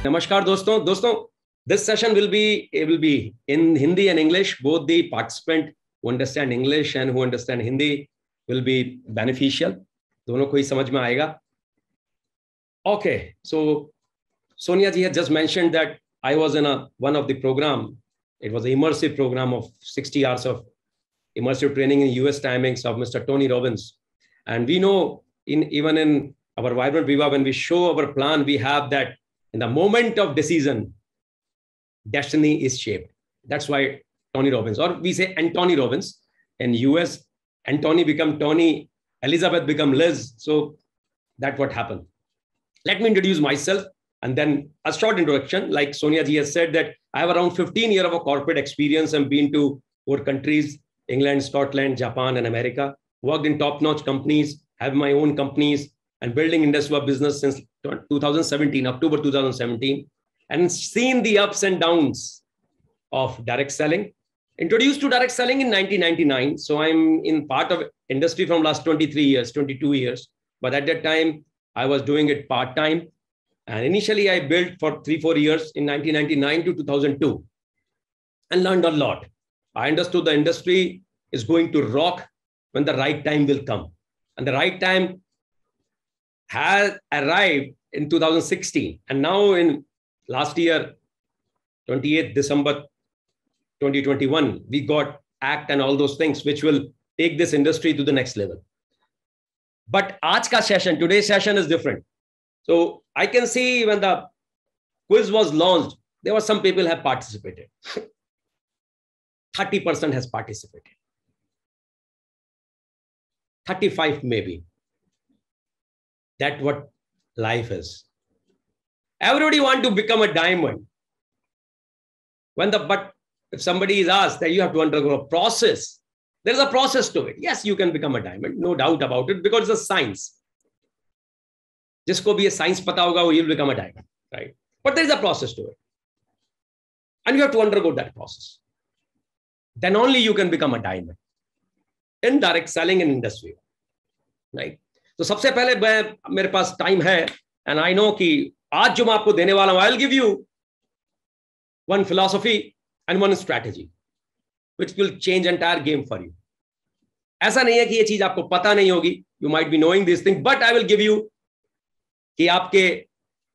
Namaskar दोस्तों. This session will be in Hindi and English. Both the participant who understand English and who understand Hindi will be beneficial. दोनों को ही समझ में आएगा. Okay, so Sonia ji had just mentioned that I was in one of the program. It was an immersive program of 60 hours of immersive training in US timings of Mr. Tony Robbins. And we know even in our Vibrant Viva, when we show our plan, we have that in the moment of decision, destiny is shaped. That's why Tony Robbins, or we say Anthony Robbins. In US, Anthony become Tony, Elizabeth become Liz. So that's what happened. Let me introduce myself and then a short introduction. Like Sonia ji has said that I have around 15 years of a corporate experience and been to 4 countries, England, Scotland, Japan, and America. Worked in top-notch companies, have my own companies, and building indusviva business since 2017, October 2017, and seen the ups and downs of direct selling. Introduced to direct selling in 1999. So I'm in part of industry from last 23 years, 22 years. But at that time, I was doing it part-time. And initially, I built for 3-4 years in 1999 to 2002 and learned a lot. I understood the industry is going to rock when the right time will come. And the right time has arrived in 2016. And now in last year, 28th December 2021, we got ACT and all those things, which will take this industry to the next level. But today's session is different. So I can see when the quiz was launched, there were some people have participated. 30% has participated. 35 maybe. That's what life is. Everybody wants to become a diamond. But if somebody is asked that you have to undergo a process, there is a process to it. Yes, you can become a diamond, no doubt about it, because it's a science. Jisko bhi ye science pata hoga, he will become a diamond, right? But there is a process to it. And you have to undergo that process. Then only you can become a diamond in direct selling and industry, right? तो सबसे पहले मेरे पास time है and I know कि आज जो मैं आपको देने वाला हूं, I'll give you one philosophy and one strategy which will change entire game for you. ऐसा नहीं है कि ये चीज आपको पता नहीं होगी. You might be knowing this thing, but I will give you कि आपके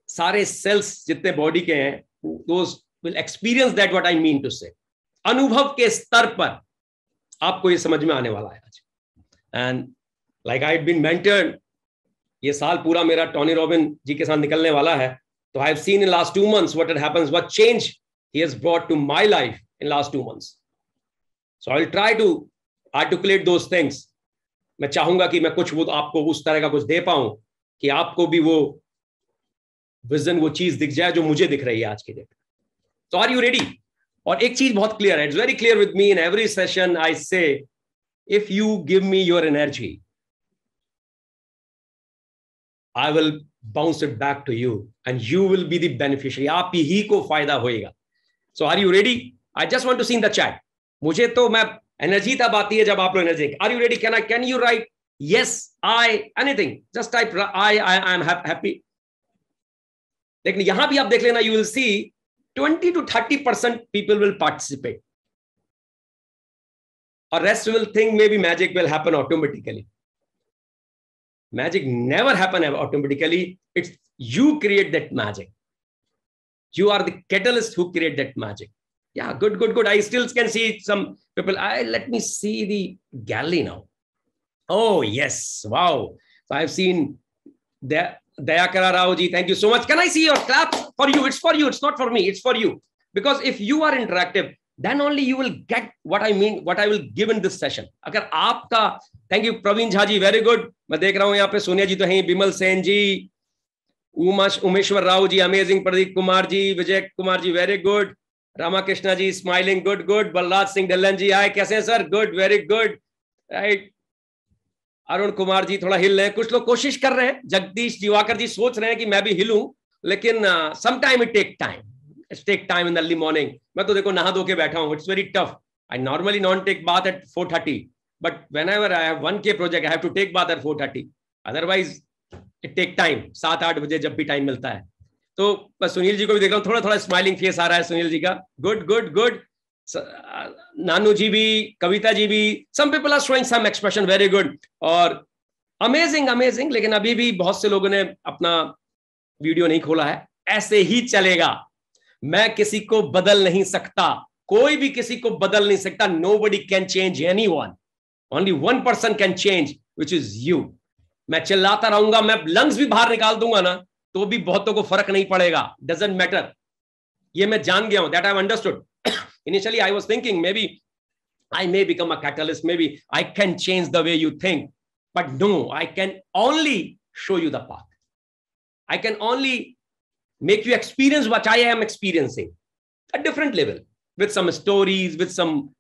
सारे cells जितने body के हैं, those will experience that what I mean to say. अनुभव के स्तर पर आपको ये समझ में आने वाला है आज. And like I had been mentored, ये साल पूरा मेरा टॉनी रॉबिन जी के साथ निकलने वाला है. तो I have seen in last 2 months what had happens, what change he has brought to my life in last 2 months. So I will try to articulate those things. मैं चाहूंगा कि मैं कुछ वो आपको उस तरह का कुछ दे पाऊं कि आपको भी वो विजन, वो चीज दिख जाए जो मुझे दिख रही है आज के date. So are you ready? और एक चीज बहुत क्लियर है. It's very clear with me in every session. I say, if you give me your energy, I will bounce it back to you and you will be the beneficiary. आप ही को फायदा होएगा. So are you ready? I just want to see in the chat. मुझे तो मैं energy तब आती है जब आप लोग energy. Are you ready? Can you write yes, I, anything? Just type I am happy. लेकिन यहां भी आप देख लेना, you will see 20 to 30% people will participate. Or rest will think maybe magic will happen automatically. Magic never happen automatically. It's you create that magic. You are the catalyst who create that magic. Yeah, good. I still can see some people. Let me see the gallery now. Oh, yes. Wow. So I've seen Dayakara Rao ji. Thank you so much. Can I see your clap? For you. It's for you. It's not for me. It's for you. Because if you are interactive, then only you will get what I mean, what I will give in this session. अगर आपका, thank you Praveen Jha ji, very good. मैं देख रहा हूँ यहाँ पे सोनिया जी तो हैं, बिमल सेन जी, Umeshwar Rao ji, amazing, Pradeep Kumar ji, Vijay Kumar ji, very good. Rama Krishna ji, smiling, good. Balraj Singh ढल्लन जी, आए कैसे हैं sir? Good, very good. Right. Arun Kumar ji थोड़ा हिल रहे हैं, कुछ लोग कोशिश कर रहे हैं. जगदीश दिवाकर जी सोच रहे हैं कि मैं भी हिलूं, लेकिन sometime it take time. It's take time in the early morning. मैं तो देखो नहा धो के बैठा हूँ. It's very tough. I normally not take bath at 4:30, but whenever I have 1K project, I have to take bath at 4:30. Otherwise, it take time. 7-8 बजे जब भी टाइम मिलता है. तो बस सुनील जी को भी देख रहा हूँ, थोड़ा थोड़ा स्माइलिंग फेस आ रहा है सुनील जी का. Good good good. Nanu ji भी, कविता जी भी, some people are showing some expression, very good. और अमेजिंग अमेजिंग. लेकिन अभी भी बहुत से लोगों ने अपना वीडियो नहीं खोला है. ऐसे ही चलेगा. मैं किसी को बदल नहीं सकता, कोई भी किसी को बदल नहीं सकता. Nobody can change anyone. Only one person can change, which is you. मैं चिल्लाता रहूंगा, मैं लंग्स भी बाहर निकाल दूंगा ना, तो भी बहुतों को फर्क नहीं पड़ेगा. Doesn't matter. ये मैं जान गया हूं. That I have understood. Initially I was thinking may be I may become a catalyst. Maybe I can change the way you think. But no, I can only show you the path. I can only make you experience what I am experiencing at different level, with some stories, with some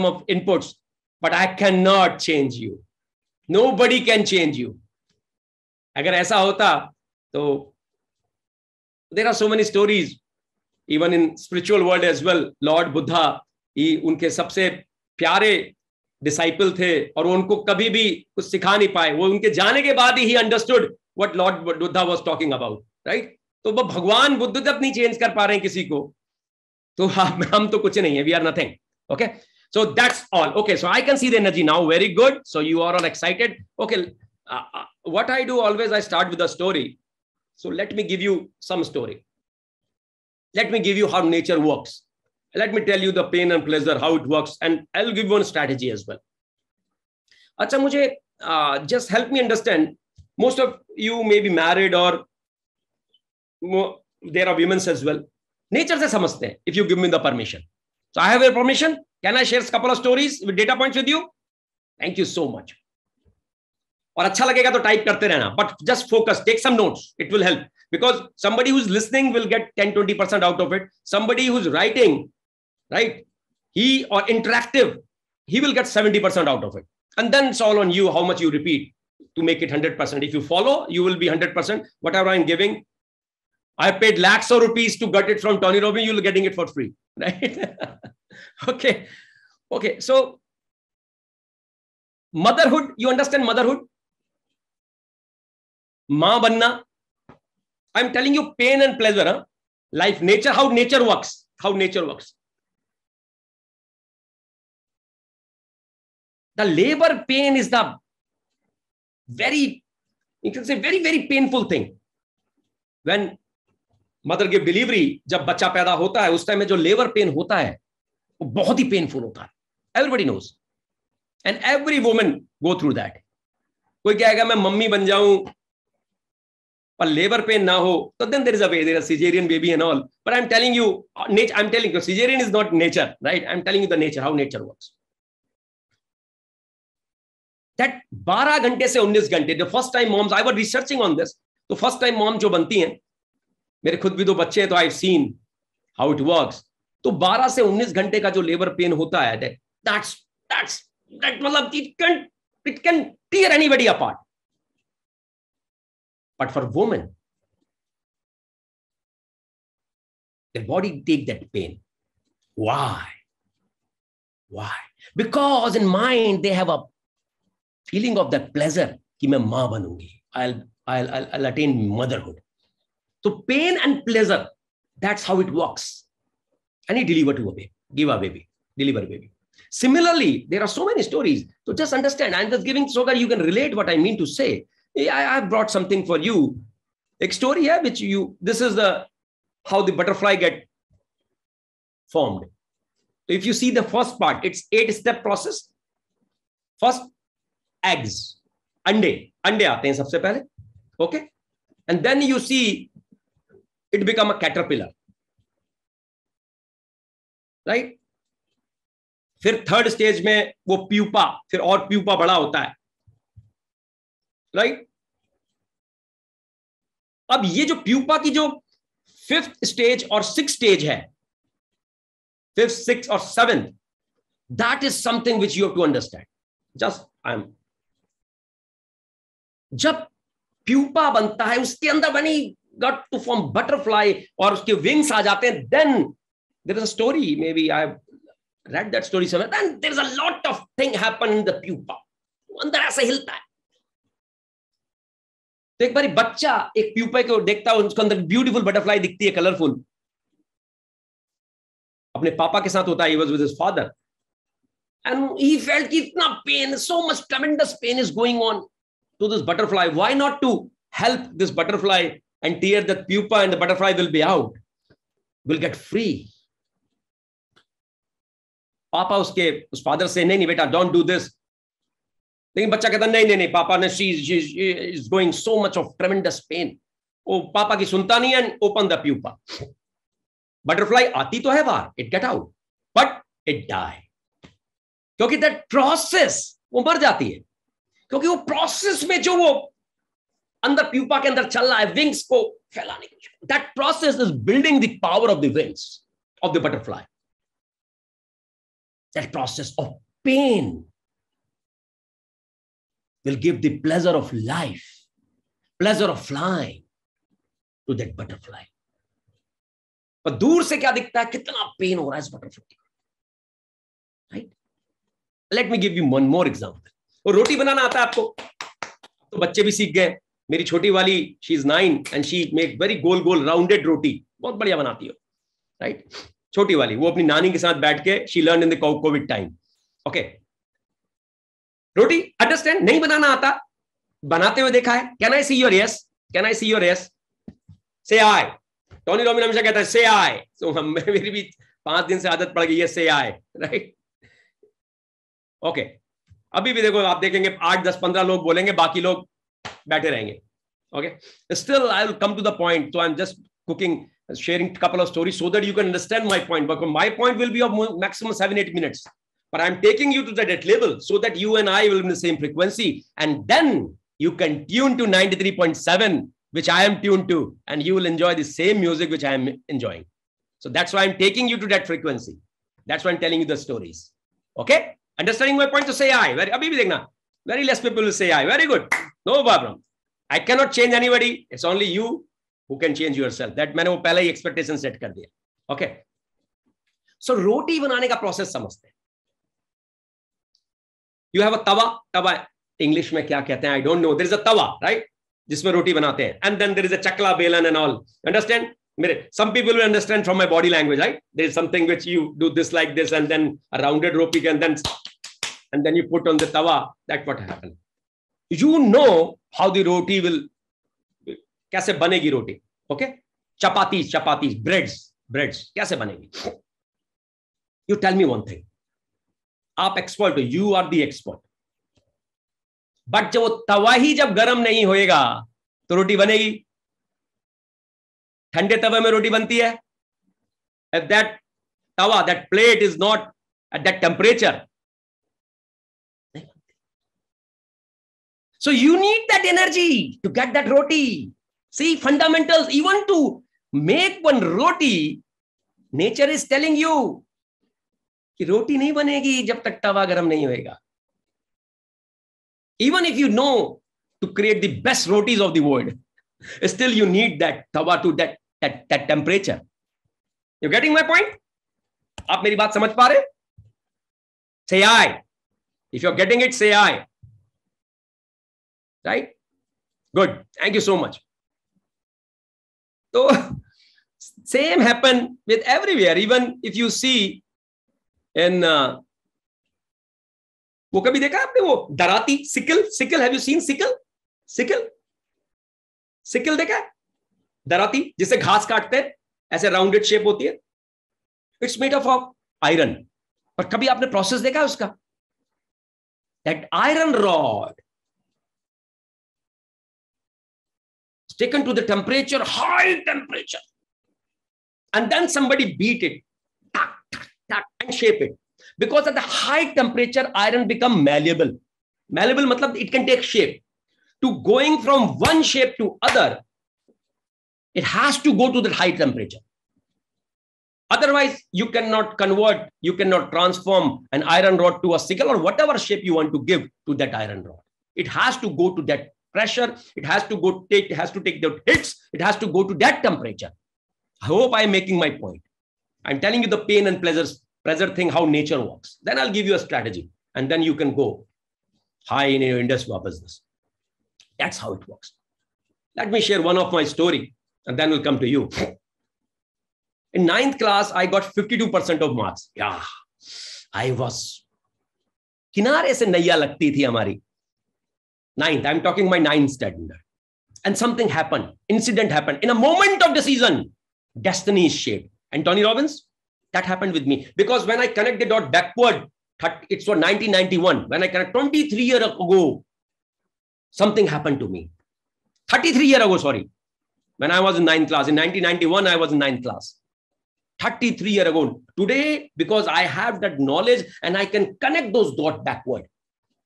of inputs. But I cannot change you. Nobody can change you. अगर ऐसा होता तो there are so many stories, even in spiritual world as well. Lord Buddha, उनके सबसे प्यारे disciple थे और उनको कभी भी कुछ सिखा नहीं पाए. वो उनके जाने के बाद he understood what Lord Buddha was talking about, right. तो वो भगवान बुद्ध जब नहीं चेंज कर पा रहे हैं किसी को, तो हम तो कुछ नहीं है. We are nothing. Okay, so that's all. Okay, so I can see the energy now. Very good. So you are all excited. Okay, what I do always, I start with a story. So let me give you some story. Let me give you how nature works. Let me tell you the pain and pleasure, how it works, and I'll give one strategy as well. अच्छा, मुझे just help me understand. Most of you may be married or there are women as well. Nature से समझते हैं. If you give me the permission, so I have your permission. Can I share a couple of stories with data points with you? Thank you so much. और अच्छा लगेगा तो type करते रहना, but just focus, take some notes. It will help. Because somebody who's listening will get 10-20% out of it. Somebody who's writing, right, he or interactive, he will get 70% out of it. And then it's all on you how much you repeat to make it 100%. If you follow, you will be 100%. Whatever I'm giving, I paid lakhs of rupees to get it from Tony Robbins, you're getting it for free, right? Okay. Okay. So motherhood, you understand motherhood? मां बनना. I'm telling you pain and pleasure, huh? Life, nature, how nature works. How nature works. The labor pain is the very, you can say very, very painful thing. When mother give delivery, जब बच्चा पैदा होता है, उस time में जो labour pain होता है, वो बहुत ही पेनफुल होता है. Everybody knows. And every woman go through that. कोई कहेगा मैं मम्मी बन जाऊं पर लेबर पेन ना हो, तो then there is a way, there is a cesarean baby and all. But I'm telling you, nature, I'm telling you, cesarean is not nature, right? I'm telling you the nature, how nature works. That 12 घंटे से 19 घंटे, the first time moms, I was researching on this, तो first time mom जो बनती हैं, मेरे खुद भी 2 बच्चे हैं, तो I've seen how it works. तो 12 से 19 घंटे का जो लेबर पेन होता है, that मतलब it can tear anybody apart. But for women, their body take that pain. Why? Why? Because in mind they have a feeling of that pleasure कि मैं मां बनूंगी. I'll attain motherhood. So pain and pleasure, that's how it works. And he deliver to a baby, give a baby, deliver a baby. Similarly, there are so many stories. So just understand. I'm just giving so that you can relate what I mean to say. I brought something for you. A story here, which this is how the butterfly get formed. So if you see the first part, it's 8-step process. First, eggs, अंडे आते हैं सबसे पहले. Okay. And then you see it become a caterpillar. Right? फिर third stage में वो pupa, फिर और प्यूपा बड़ा होता है. राइट? अब ये जो प्यूपा की जो 5th स्टेज और 6th स्टेज है, 5th, 6th और 7th, that is something which you have to understand. जब प्यूपा बनता है, उसके अंदर बनी got to form butterfly और उसके विंग्स आ जाते हैं, then there is a story, maybe I have read that story somewhere, then there is a lot of thing happen in the pupa. अंदर ऐसे हिलता है. तो एक बार बच्चा एक प्यूपा को देखता है, उसके अंदर ब्यूटीफुल बटरफ्लाई दिखती है, कलरफुल, अपने पापा के साथ होता है, he was with his father, and he felt कि इतना pain, so much tremendous pain is going on to this butterfly. Why not to help this butterfly and tear the pupa, and the butterfly will be out, will get free. पापा उसके उस father से नहीं बेटा don't do this, लेकिन बच्चा कहता नहीं नहीं नहीं पापा ने she is going so much of tremendous pain. वो पापा की सुनता नहीं है, ओपन द प्यूपा. बटरफ्लाई आती तो है बाहर, it get out, but it die, क्योंकि दैट प्रोसेस, वो मर जाती है, क्योंकि वो प्रोसेस में जो वो अंदर प्यूपा के अंदर चल रहा है विंग्स को फैलाने की, that process is building the power of the wings of the butterfly. That process of pain will give the pleasure of life, pleasure of flying to that butterfly. पर दूर से क्या दिखता है, कितना पेन हो रहा है इस butterfly, right? Late me give you one more example. और रोटी बनाना आता है आपको, तो बच्चे भी सीख गए. मेरी छोटी वाली, she is 9 and she make very गोल गोल राउंडेड रोटी, बहुत बढ़िया बनाती हो, राइट? छोटी वाली, वो अपनी नानी के साथ बैठ के, she learn in the Covid time. Okay, roti understand नहीं बनाना आता, बनाते हुए देखा है. Can I see your yes? Can I see your yes? से आई. टोनी रोबिन हमेशा कहता है से आई, सो मेरी भी 5 दिन से आदत पड़ गई है से आई, राइट? ओके, अभी भी देखो, आप देखेंगे 8 10 15 लोग बोलेंगे, बाकी लोग बैठे रहेंगे. Okay, still I will come to the point. So I am just cooking, sharing a couple of stories so that you can understand my point. But my point will be of maximum 7-8 minutes. But I'm taking you to that level so that you and I will be in the same frequency. And then you can tune to 93.7, which I am tuned to, and you will enjoy the same music which I am enjoying. So that's why I'm taking you to that frequency. That's why I'm telling you the stories. Okay? Understanding my point? To say I. Abhi bhi dekhna. Very less people will say I. Very good. No problem. I cannot change anybody. It's only you who can change yourself. That मैंने वो पहले ही expectation set कर दिया. Okay, सो रोटी बनाने का process समझते हैं. You have a tawa. तवा इंग्लिश में क्या कहते हैं I don't know. There is a tawa, right, जिसमें रोटी बनाते हैं. And then there is a chakla, belan and all. Understand? मेरे some people will understand from my body language, right? There is something which you do this like this, and then a rounded roti, and then you put on the tawa. That's what happened. You know how the roti will, कैसे बनेगी रोटी. Okay, चपाती, breads कैसे बनेगी? You tell me one thing. आप expert हो, you are the expert, but जब वो तवा ही जब गर्म नहीं होएगा तो रोटी बनेगी? ठंडे तवे में रोटी बनती है. If that Tawa, that plate is not at that temperature, so you need that energy to get that roti. See, fundamentals, even to make one roti, nature is telling you कि रोटी नहीं बनेगी जब तक तवा गर्म नहीं होएगा. Even if you know to create the best rotis of the world, still you need that tawa to that temperature. You getting my point? आप मेरी बात समझ पा रहे? Say I. If you're getting it, say I. Right? Good. Thank you so much. So same happen with everywhere. Even if you see in वो कभी देखा आपने वो दराती, sickle, have you seen sickle देखा है? दराती जिसे घास काटते हैं, ऐसे राउंडेड शेप होती है. It's made of iron. पर कभी आपने प्रोसेस देखा है उसका? That iron rod taken to the temperature, high temperature, and then somebody beat it, and shape it. Because at the high temperature, iron become malleable. Malleable matlab it can take shape. To going from one shape to other, it has to go to the high temperature. Otherwise, you cannot convert, you cannot transform an iron rod to a sickle or whatever shape you want to give to that iron rod. It has to go to that pressure, it has to take the hits, it has to go to that temperature. I hope I am making my point. I'm telling you the pain and pleasure thing, how nature works. Then I'll give you a strategy, and then you can go high in your indusviva business. That's how it works. Let me share one of my story and then we'll come to you. In 9th class, I got 52% of marks. Yeah, I was किनारे से नैया लगती थी हमारी. 9th, I'm talking my 9th standard. And something happened. Incident happened. In a moment of decision, destiny is shaped. And Tony Robbins, that happened with me. Because when I connect the dot backward, it's for 1991. When I connect 23 years ago, something happened to me. 33 years ago, sorry. When I was in 9th class. In 1991, I was in 9th class. 33 years ago. Today, because I have that knowledge and I can connect those dots backward.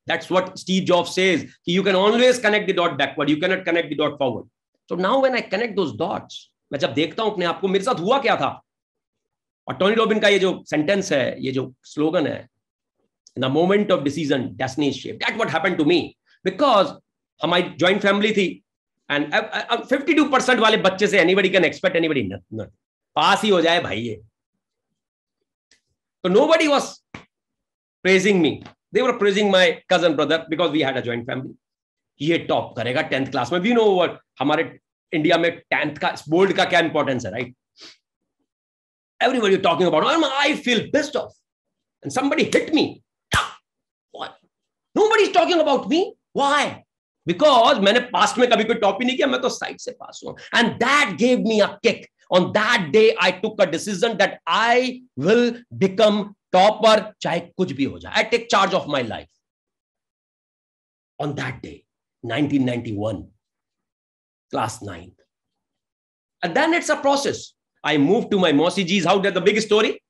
That's what Steve Jobs says. You can always connect the dot backward. You cannot connect the dot forward. So now when I connect those dots, मैं जब देखता हूं अपने आप को मेरे साथ हुआ क्या था, और टोनी रॉबिन का ये जो सेंटेंस है, ये जो स्लोगन है, in the moment of decision, destiny is shaped. That's what happened to me. Because हमारी joint family थी, and 52% वाले बच्चे से anybody can expect anybody not. पास ही हो जाए भाई ये. So nobody was praising me. They were praising my cousin brother because we had a joint family. ये टॉप करेगा 10th क्लास में. We know what हमारे इंडिया में 10th का बोर्ड का क्या इंपॉर्टेंस है, right? Everybody talking about, I feel pissed off. And somebody hit me. What? Nobody's talking about me. Why? Because मैंने पास्ट में कभी कोई टॉप ही नहीं किया, मैं तो साइड से पास हुआ. And that gave me a kick. On that day, I took a decision that I will become topper, चाहे कुछ भी हो जाए. I take charge of my life. On that day, 1991, class 9th. And then it's a process. I moved to my Mausi Ji's house. That's the big story.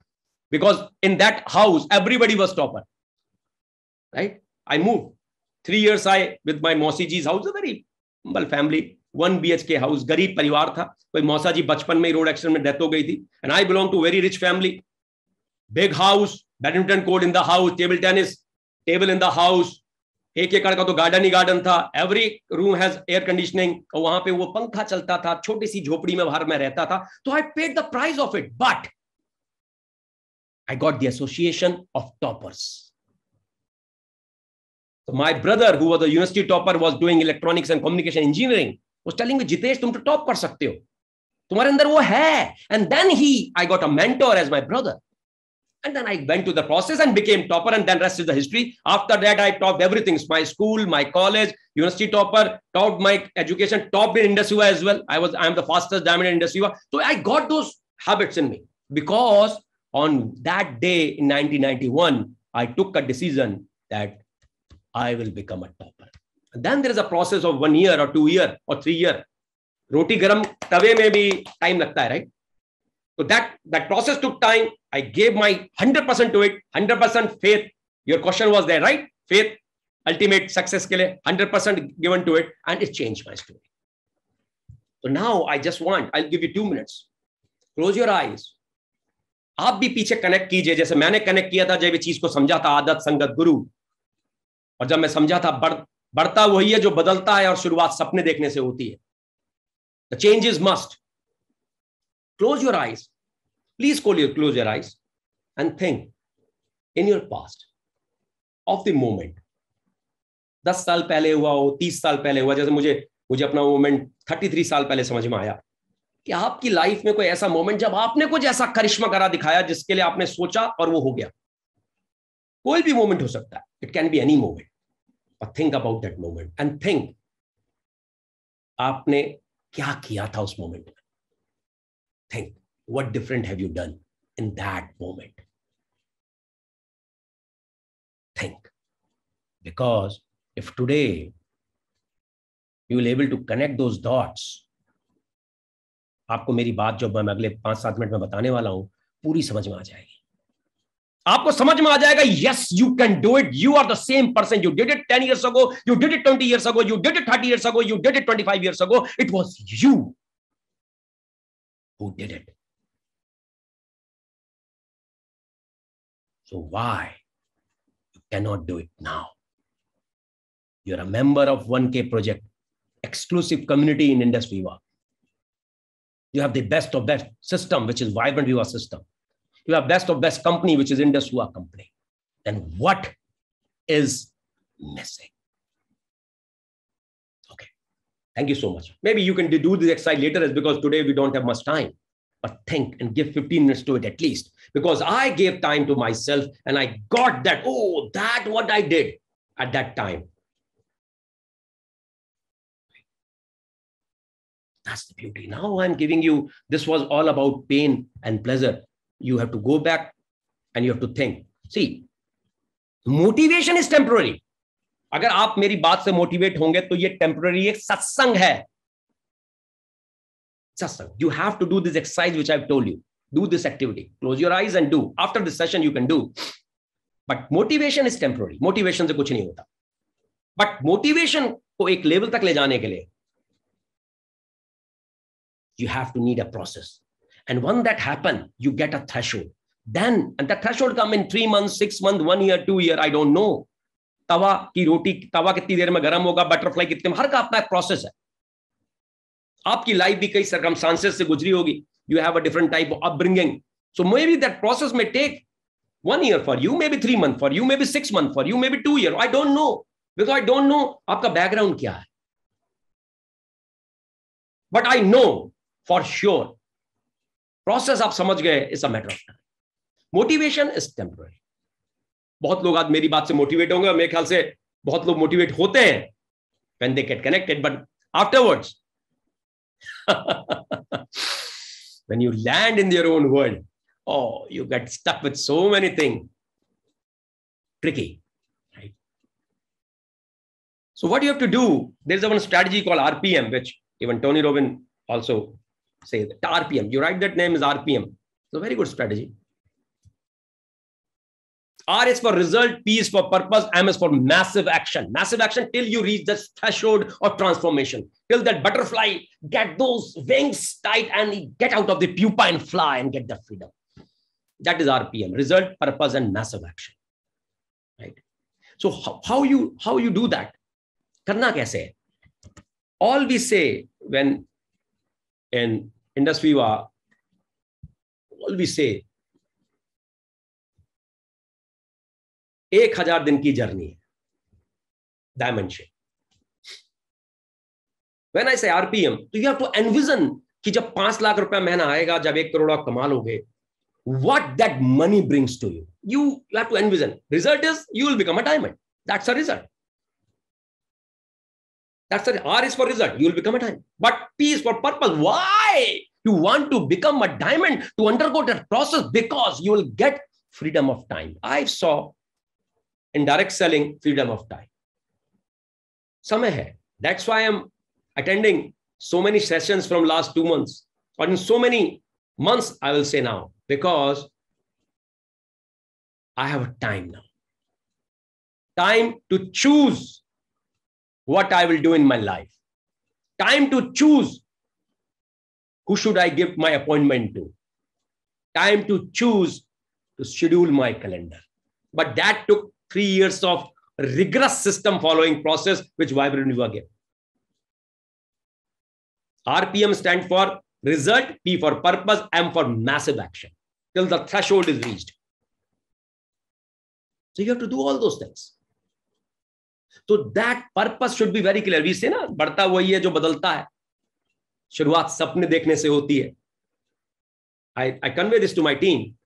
Because in that house, everybody was topper. Right? I moved. 3 years with my Mausi Ji's house, a very humble family. 1 BHK house, गरीब परिवार था. कोई मौसा जी बचपन में road accident में death हो गई थी. And I belong to very rich family. Big house, badminton court in the house, table tennis table in the house. 1 एकड़ का तो गार्डन ही गार्डन था. Every room has air conditioning. और वहां पे वो पंखा चलता था. छोटी सी झोपड़ी में बाहर में रहता था. तो I paid the price of it. But I got the association of toppers. So my brother, who was a university topper, was doing electronics and communication engineering, was telling me, Jitesh, तुम तो top कर सकते हो, तुम्हारे अंदर वो है. And then I got a mentor as my brother. And then I went to the process and became topper, and then rest is the history. After that, I topped everything. My school, my college, university topper, topped my education, topped in indusviva as well. I am the fastest diamond in indusviva. So I got those habits in me because on that day in 1991, I took a decision that I will become a topper. And then there is a process of 1 year or 2 year or 3 year. Roti garam tawe mein bhi time lagta hai, right? So that process took time. I gave my 100% to it, 100% faith. Your question was there, right? Faith, ultimate success ke liye, 100% given to it, and it changed my story. So now I'll give you 2 minutes. Close your eyes. आप भी पीछे connect कीजिए जैसे मैंने connect किया था जब ये चीज को समझा था, आदत संगत गुरु. और जब मैं समझा था बढ़ता वही है जो बदलता है और शुरुआत सपने देखने से होती है. The change is must. Close your eyes. Please close your eyes and think in your past of the moment. 10 साल पहले हुआ हो, 30 साल पहले हुआ. जैसे मुझे अपना मोमेंट 33 साल पहले समझ में आया कि आपकी लाइफ में कोई ऐसा मोमेंट जब आपने कुछ ऐसा करिश्मा करा दिखाया जिसके लिए आपने सोचा और वो हो गया. कोई भी मोमेंट हो सकता है. It can be any moment. But think about that moment and think आपने क्या किया था उस मोमेंट में. Think what different have you done in that moment. Think, because if today you will able to connect those dots, आपको मेरी बात जो मैं अगले 5-7 मिनट में बताने वाला हूं पूरी समझ में आ जाएगी. आपको समझ में आ जाएगा, yes, you can do it. You are the same person. You did it 10 years ago. You did it 20 years ago. You did it 30 years ago. You did it 25 years ago. It was you who did it. So why you cannot do it now? You're a member of 1K project, exclusive community in indusviva. You have the best of best system, which is VibrantViva system. You have best of best company, which is indusviva company. Then what is missing? Okay. Thank you so much. Maybe you can do this exercise later, is because today we don't have much time. But think and give 15 minutes to it at least. Because I gave time to myself and I got that, oh, that what I did at that time. That's the beauty. Now I'm giving you, this was all about pain and pleasure. You have to go back and you have to think. See, motivation is temporary. अगर आप मेरी बात से motivate होंगे तो ये temporary एक सत्संग है. Satsang. You have to do this exercise which I've told you. Do this activity. Close your eyes and do. After this session, you can do. But motivation is temporary. Motivation से कुछ नहीं होता. But motivation को एक level तक ले जाने के लिए, you have to need a process. And when that happens, you get a threshold. Then, and the threshold come in 3 months, 6 months, 1 year, 2 years, I don't know. तवा की रोटी, तवा कितनी देर में गर्म होगा, बटरफ्लाई कितने में, हर का अपना एक प्रोसेस है. आपकी लाइफ भी कई सर्कमस्टांसेस से गुजरी होगी. You have a different type of upbringing. So maybe that process may take 1 year for you, maybe 3 months for you, maybe 6 months for you, maybe 2 years. I don't know. Because I don't know आपका background क्या है. But I know for sure, process आप समझ गए, is a matter of time. Motivation is temporary. बहुत लोग आज मेरी बात से मोटिवेट होंगे और मेरे ख्याल से बहुत लोग मोटिवेट होते हैं when they get connected, but afterwards, when you land in your own world, oh, you get stuck with so many things. Tricky, right? So what you have to do, there's one strategy called RPM, which even Tony Robbins also says that. RPM, you write that name is RPM. It's a very good strategy. R is for result, P is for purpose, M is for massive action. Massive action till you reach the threshold of transformation. Till that butterfly get those wings tight and get out of the pupa and fly and get the freedom. That is RPM, result, purpose, and massive action. Right? So how you do that? Karna kaise hai? All we say when in indusviva, all we say, 1000 दिन की journey है, dimension. When I say RPM, तो you have to envision कि जब 5 लाख रुपया महीना आएगा, जब 1 करोड़ आप कमा लोगे, what that money brings to you. You have to envision. Result is you will become a diamond. That's a result. That's the R is for result. You will become a diamond. But P is for purpose. Why? You want to become a diamond, to undergo that process, because you will get freedom of time. I saw in direct selling freedom of time. Samay hai. That's why I'm attending so many sessions from last 2 months, or in so many months, I will say now, because I have time now. Time to choose what I will do in my life. Time to choose who should I give my appointment to. Time to choose to schedule my calendar. But that took 3 years of rigorous system following process, which VibrantViva gave. RPM stands for result, P for purpose, M for massive action, till the threshold is reached. So you have to do all those things. So that purpose should be very clear. We say ना, बढ़ता वही है जो बदलता है. शुरुआत सपने देखने से होती है. I convey this to my team.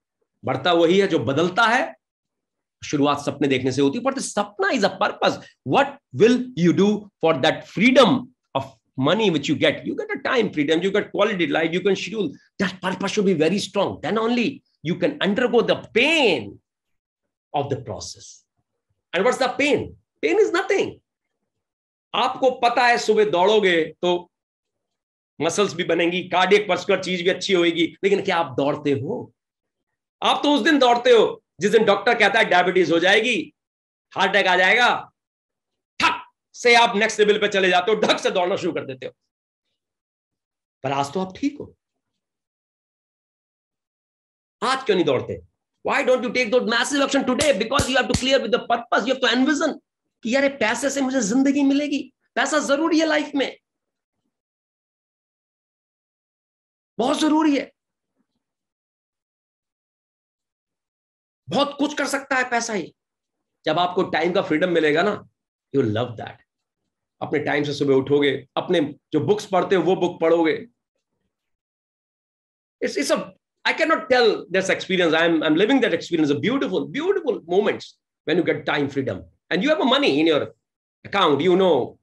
बढ़ता वही है जो बदलता है. शुरुआत सपने देखने से होती है. But the sapna is a purpose. What will you do for that freedom of money which you get? You get a time freedom, you get quality life, you can schedule. That purpose should be very strong. Then only you can undergo the pain of the process. And what's the pain? Pain is nothing. आपको पता है सुबह दौड़ोगे तो muscles भी बनेंगी, cardiac vascular चीज भी अच्छी होगी, लेकिन क्या आप दौड़ते हो? आप तो उस दिन दौड़ते हो जिस दिन डॉक्टर कहता है डायबिटीज हो जाएगी, हार्ट अटैक आ जाएगा, ठक से आप नेक्स्ट लेवल पे चले जाते हो, ढक से दौड़ना शुरू कर देते हो. पर आज तो आप ठीक हो. आज क्यों नहीं दौड़ते? Why don't you take those massive action today? Because you have to clear with the purpose. You have to envision कि यार पैसे से मुझे जिंदगी मिलेगी. पैसा जरूरी है लाइफ में, बहुत जरूरी है. बहुत कुछ कर सकता है पैसा ही. जब आपको टाइम का फ्रीडम मिलेगा ना, यू लव दैट. अपने टाइम से सुबह उठोगे, अपने जो बुक्स पढ़ते हो वो बुक पढ़ोगे. It's a, I cannot tell this experience. I'm living that experience. A beautiful moments when you get time freedom and you have a money in your account. You know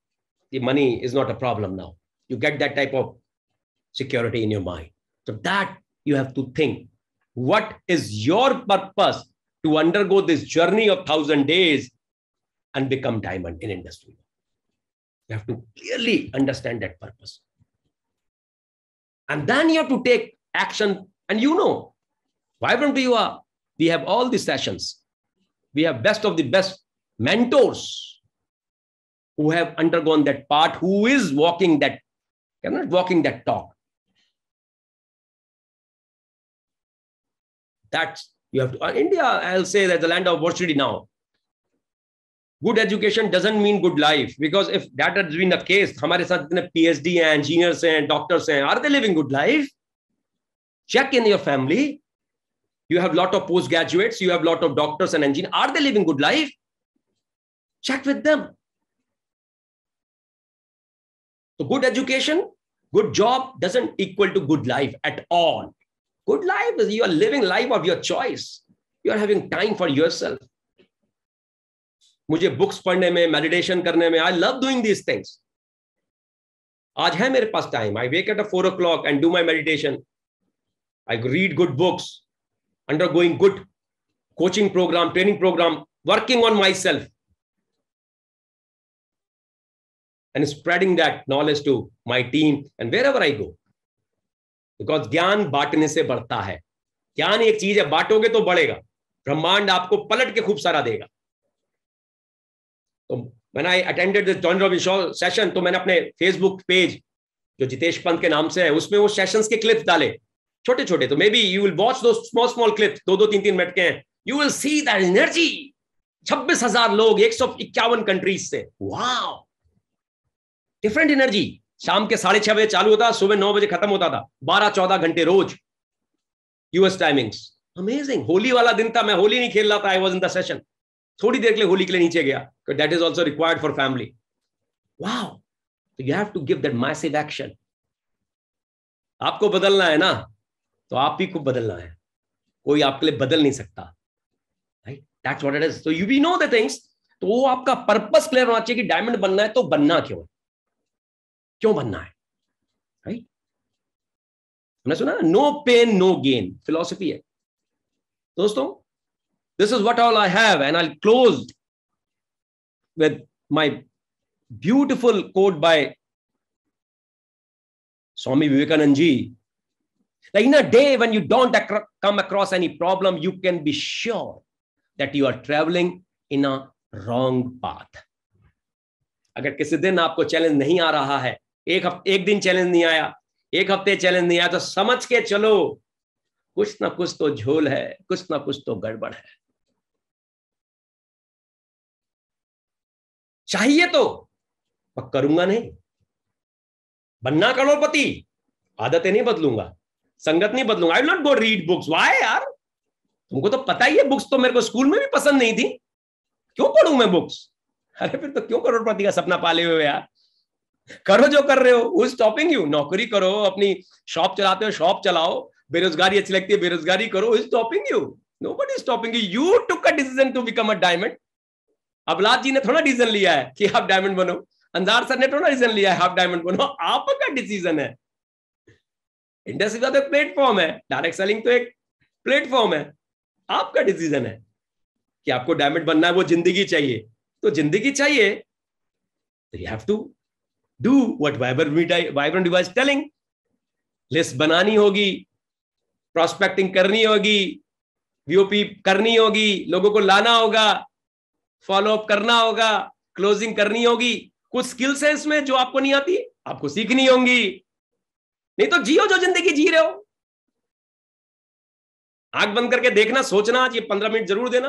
the money is not a problem now. You get that type of security in your mind. So that you have to think, what is your purpose to undergo this journey of 1,000 days and become diamond in industry? You have to clearly understand that purpose. And then you have to take action. And you know, VibrantViva, we have all these sessions. We have best of the best mentors who have undergone that part, who is walking that, cannot walking that talk. That's, you have to, India, I'll say that the land of opportunity now. Good education doesn't mean good life, because if that has been the case, हमारे साथ इतने PhD हैं, engineers हैं, doctors हैं, are they living good life? Check in your family. You have a lot of postgraduates, you have a lot of doctors and engineers. Are they living good life? Check with them. So good education, good job doesn't equal to good life at all. Good life is you are living life of your choice. You are having time for yourself. मुझे books पढ़ने में, meditation करने में, I love doing these things. आज है मेरे पास time. I wake at 4 o'clock and do my meditation. I read good books, undergoing good coaching program, training program, working on myself and spreading that knowledge to my team and wherever I go. Because ज्ञान बांटने से बढ़ता है. ज्ञान एक चीज है, बांटोगे तो बढ़ेगा. ब्रह्मांड आपको पलट के खूब सारा देगा. तो when I attended the John Robbins session, तो मैंने अपने Facebook पेज जो जितेश पंत के नाम से है, उसमें वो सेशंस के क्लिप्स डाले, छोटे छोटे. तो may be you will watch दो स्मॉल क्लिप्स, 2-3 मिनट के हैं. You will see that energy. 26,000 लोग 151 कंट्रीज से. Wow, different energy. शाम के 6:30 बजे चालू होता, सुबह 9 बजे खत्म होता था. 12-14 घंटे रोज, यूएस टाइमिंग्स. अमेजिंग. होली वाला दिन था, मैं होली नहीं खेल रहा था. I was in the session. थोड़ी देर के लिए होली के लिए नीचे गया. That is also required for family. Wow. You have to give that massive action. आपको बदलना है ना, तो आप ही को बदलना है. कोई आपके लिए बदल नहीं सकता. Right, that's what it is. तो you we know the things. तो वो आपका पर्पस क्लियर होना चाहिए कि डायमंड बनना है, तो बनना क्यों बनना है. राइट, हमने सुना ना, no pain no gain philosophy है दोस्तों. This is what all I have, and I'll close with my beautiful quote by Swami Vivekananda ji. Like in a day when you don't come across any problem, you can be sure that you are traveling in a wrong path. अगर किसी दिन आपको challenge नहीं आ रहा है, एक दिन challenge नहीं आया, एक हफ्ते चैलेंज नहीं आया, तो समझ के चलो कुछ ना कुछ तो झोल है, कुछ ना कुछ तो गड़बड़ है. चाहिए तो पर करूंगा नहीं. बनना करोड़पति, आदतें नहीं बदलूंगा, संगत नहीं बदलूंगा. I will not go read books. Why यार, तुमको तो पता ही है बुक्स तो मेरे को स्कूल में भी पसंद नहीं थी, क्यों पढ़ूं मैं बुक्स. अरे फिर तो क्यों करोड़पति का सपना पाले हुए यार. करो जो कर रहे हो. Who is stopping you. नौकरी करो, अपनी शॉप चलाते हो शॉप चलाओ, बेरोजगारी अच्छी लगती है बेरोजगारी करो. Who is stopping you. Nobody is stopping you. You took a decision to become a diamond. Ablad ji ने थोड़ा डिसीजन लिया है कि आप डायमंड बनो. अंजार सर ने थोड़ा डिसीजन लिया है आप डायमंड बनो. आपका डिसीजन है. इंडस्ट्री तो एक प्लेटफॉर्म है, डायरेक्ट सेलिंग तो एक प्लेटफॉर्म है. आपका डिसीजन है कि आपको डायमंड बनना है. वो जिंदगी चाहिए, तो जिंदगी चाहिए तो you have to do what VibrantViva is telling. List बनानी होगी, प्रोस्पेक्टिंग करनी होगी, वीओपी करनी होगी, लोगों को लाना होगा, फॉलोअप करना होगा, क्लोजिंग करनी होगी. कुछ स्किल्स है इसमें जो आपको नहीं आती, आपको सीखनी होंगी. नहीं तो जियो जो जिंदगी जी रहे हो. आंख बंद करके देखना, सोचना, ये 15 मिनट जरूर देना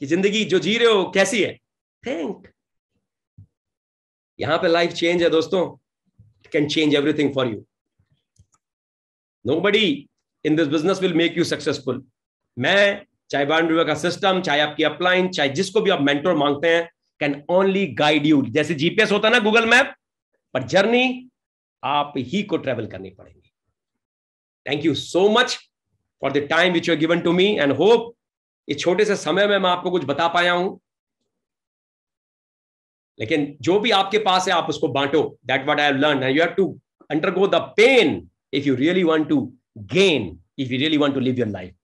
कि जिंदगी जो जी रहे हो कैसी है. थिंक. यहां पे लाइफ चेंज है दोस्तों. It can change everything for you. Nobody in this business will make you successful. मैं चाहे VibrantViva का सिस्टम, चाहे आपकी अपलाइन, चाहे जिसको भी आप मेंटोर मांगते हैं, कैन ओनली गाइड यू. जैसे जीपीएस होता है ना, गूगल मैप, पर जर्नी आप ही को ट्रेवल करनी पड़ेगी. Thank you so much for the time which you given to me, and hope इस छोटे से समय में मैं आपको कुछ बता पाया हूं. लेकिन जो भी आपके पास है आप उसको बांटो. That what I have learn, and you have to undergo the pain if you really want to gain, if you really want to live your life.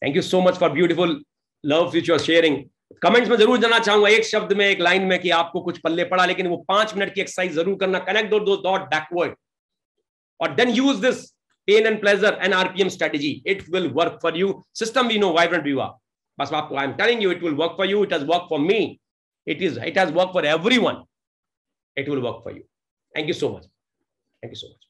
Thank you so much for beautiful love which you are sharing. Comments में जरूर जानना चाहूंगा, एक शब्द में, एक line में, कि आपको कुछ पल्ले पड़ा. लेकिन वो 5 मिनट की एक्सरसाइज जरूर करना. कनेक्ट दो डॉट बैकवर्ड, और then use this pain and pleasure and RPM strategy. It will work for you. System we know, Vibrant Viva. बस आपको, I am telling you, it will work for you. It has work for me. It has worked for everyone. It will work for you. Thank you so much. Thank you so much.